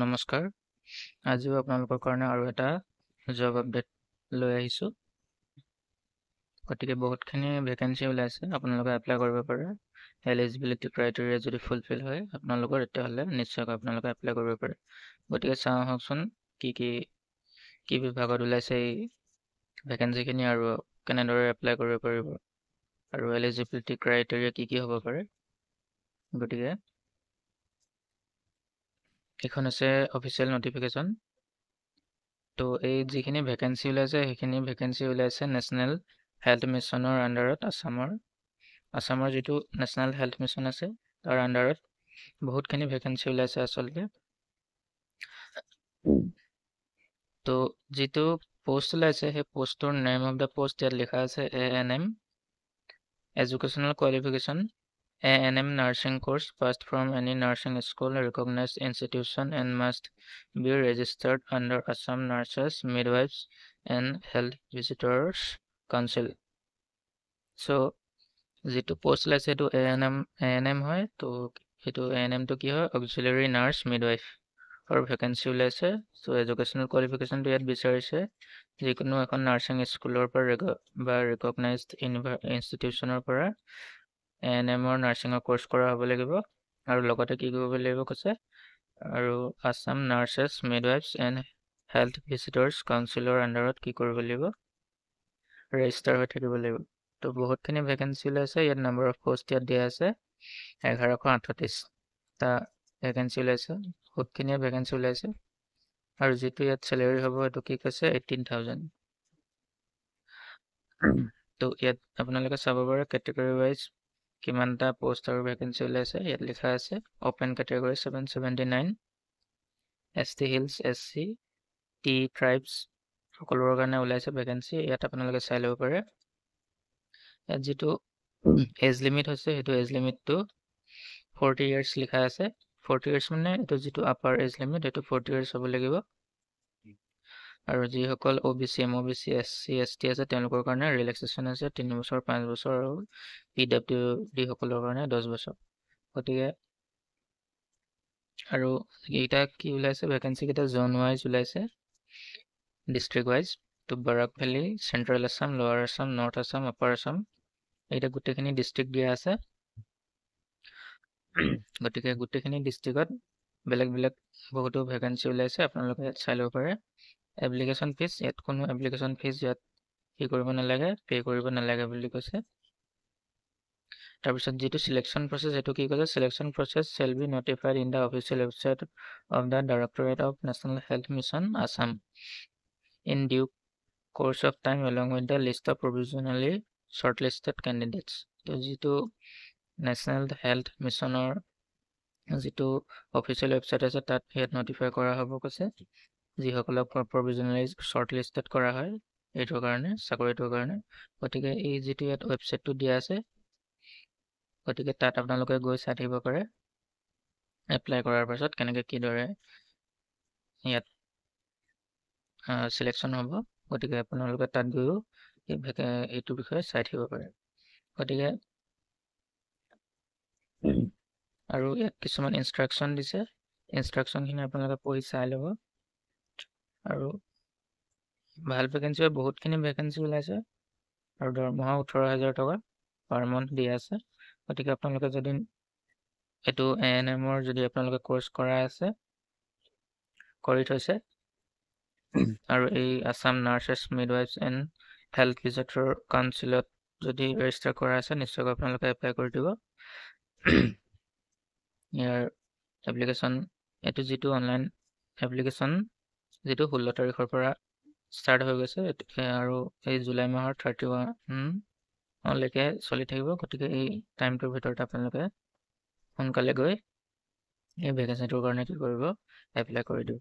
নমস্কাৰ আজিও আপোনালোকৰ কাৰণে আৰু এটা জব আপডেট লৈ আহিছোঁ গতিকে বহুতখিনি ভেকেঞ্চি ওলাইছে আপোনালোকে এপ্লাই কৰিব পাৰে এলিজিবিলিটি ক্ৰাইটেৰিয়া যদি ফুলফিল হয় আপোনালোকৰ তেতিয়াহ'লে নিশ্চয়কৈ আপোনালোকে এপ্লাই কৰিব পাৰে গতিকে চাওঁ আহকচোন কি বিভাগত ওলাইছে এই ভেকেঞ্চিখিনি আৰু কেনেদৰে এপ্লাই কৰিব পাৰিব আৰু এলিজিবিলিটি ক্ৰাইটেৰিয়া কি হ'ব পাৰে গতিকে এইখন আছে অফিচিয়েল নটিফিকেশ্যন তো এই যিখিনি ভেকেঞ্চি ওলাইছে সেইখিনি ভেকেঞ্চি ওলাইছে নেশ্যনেল হেল্থ মিছনৰ আণ্ডাৰত আছামৰ যিটো নেশ্যনেল হেল্থ মিছন আছে তাৰ আণ্ডাৰত বহুতখিনি ভেকেঞ্চি ওলাইছে আচলতে তো যিটো পোষ্ট ওলাইছে সেই পোষ্টৰ নেম অফ দ্য পোষ্ট ইয়াত লিখা আছে ANM educational qualification ANM nursing course passed from any nursing school recognized institution and must be registered under Assam Nurses, Midwives and Health Visitors Council. So, যিটো post ওলাইছে সেইটো ANM হয় তো সেইটো ANM-টো কি হয় অক্সিলাৰী নাৰ্ছ মিডৱাইফ আৰু vacancy ওলাইছে চ' এডুকেশ্যনেল কোৱালিফিকেশ্যনটো ইয়াত বিচাৰিছে যিকোনো এখন নাৰ্ছিং স্কুলৰ পৰা বা ৰিকগনাইজড ইনষ্টিটিউশ্যনৰ পৰা ANM-ৰ নাৰ্ছিঙৰ কোৰ্চ কৰা হ'ব লাগিব আৰু লগতে কি কৰিব লাগিব কৈছে আৰু Assam nurses midwives and health visitors council আণ্ডাৰত কি কৰিব লাগিব ৰেজিষ্টাৰ হৈ থাকিব লাগিব তো বহুতখিনি ভেকেঞ্চি ওলাইছে ইয়াত নাম্বাৰ অফ পোষ্ট ইয়াত দিয়া আছে 1138টা ভেকেঞ্চি ওলাইছে বহুতখিনিয়ে ভেকেঞ্চি ওলাইছে আৰু যিটো ইয়াত চেলেৰি হ'ব সেইটো কি কৈছে 18,000 তো ইয়াত আপোনালোকে চাব পাৰে কেটেগৰী ৱাইজ কিমানটা পোষ্ট আৰু ভেকেঞ্চি ওলাইছে ইয়াত লিখা আছে open category 779 ST hills SC T tribes সকলোৰে কাৰণে ওলাইছে ভেকেঞ্চি ইয়াত আপোনালোকে চাই ল'ব পাৰে ইয়াত যিটো এজ লিমিট হৈছে সেইটো এজ লিমিটটো 40 ইয়াৰ্ছ লিখা আছে 40 ইয়াৰ্ছ মানে এইটো যিটো আপাৰ এজ লিমিট সেইটো 40 ইয়াৰ্ছ হ'ব লাগিব আৰু যিসকল OBC MOBC SC ST আছে তেওঁলোকৰ কাৰণে ৰিলেক্সেশ্যন আছে 3 বছৰ 5 বছৰ আৰু PWD সকলৰ কাৰণে 10 বছৰ গতিকে আৰু এইটা কি ওলাইছে ভেকেঞ্চি কেইটা জোন ৱাইজ ওলাইছে ডিষ্ট্ৰিক্ট ৱাইজ তো বাৰাক ভেলী চেণ্ট্ৰেল আছাম লোৱাৰ আছাম নৰ্থ আছাম আপাৰ আছাম এইটা গোটেইখিনি ডিষ্ট্ৰিক্ট দিয়া আছে গতিকে গোটেইখিনি ডিষ্ট্ৰিক্টত বেলেগ বেলেগ বহুতো ভেকেঞ্চি ওলাইছে আপোনালোকে চাই ল'ব পাৰে এপ্লিকেশ্যন ফিজ ইয়াত কোনো এপ্লিকেশ্যন ফিজ ইয়াত কি কৰিব নালাগে পে কৰিব নালাগে বুলি কৈছে তাৰপিছত যিটো সিলেকশ্যন প্ৰসেছ সেইটো কি কৈছে সিলেকশ্যন প্ৰসেছ shall be notified in the official website of the Directorate of National Health Mission Assam in due course of time along with the list of provisionally shortlisted candidates তো যিটো নেশ্যনেল হেল্থ মিছনৰ যিটো অফিচিয়েল ৱেবছাইট আছে তাত ইয়াত notify কৰা হ'ব কৈছে যিসকলক প্ৰভিজনেলি শৰ্টলিষ্টেড কৰা হয় এইটোৰ কাৰণে চাকৰিটোৰ কাৰণে গতিকে এই যিটো ইয়াত ৱেবছাইটটো দিয়া আছে গতিকে তাত আপোনালোকে গৈ চাই থাকিব পাৰে এপ্লাই কৰাৰ পাছত কেনেকৈ কিদৰে ইয়াত সিলেকশ্যন হ'ব গতিকে আপোনালোকে তাত গৈও এইটোৰ বিষয়ে চাই থাকিব পাৰে গতিকে আৰু ইয়াত কিছুমান ইনষ্ট্ৰাকশ্যন দিছে ইনষ্ট্ৰাকশ্যনখিনি আপোনালোকে পঢ়ি চাই ল'ব আৰু ভাল ভেকেঞ্চি বহুতখিনি ভেকেঞ্চি ওলাইছে আৰু দৰমহা 18,000 টকা পাৰ মান্থ দিয়া আছে গতিকে আপোনালোকে যদি এইটো ANM-ৰ যদি আপোনালোকে কোৰ্চ কৰা আছে কৰি থৈছে আৰু এই Assam nurses midwives and health visitor কাউন্সিলত যদি ৰেজিষ্টাৰ কৰা আছে নিশ্চয়কৈ আপোনালোকে এপ্লাই কৰি দিব ইয়াৰ এপ্লিকেশ্যন এইটো যিটো অনলাইন এপ্লিকেশ্যন যিটো 16 তাৰিখৰ পৰা ষ্টাৰ্ট হৈ গৈছে আৰু এই জুলাই মাহৰ 31 লৈকে চলি থাকিব গতিকে এই টাইমটোৰ ভিতৰত আপোনালোকে সোনকালে গৈ এই ভেকেঞ্চিটোৰ কাৰণে কি কৰিব এপ্লাই কৰি দিব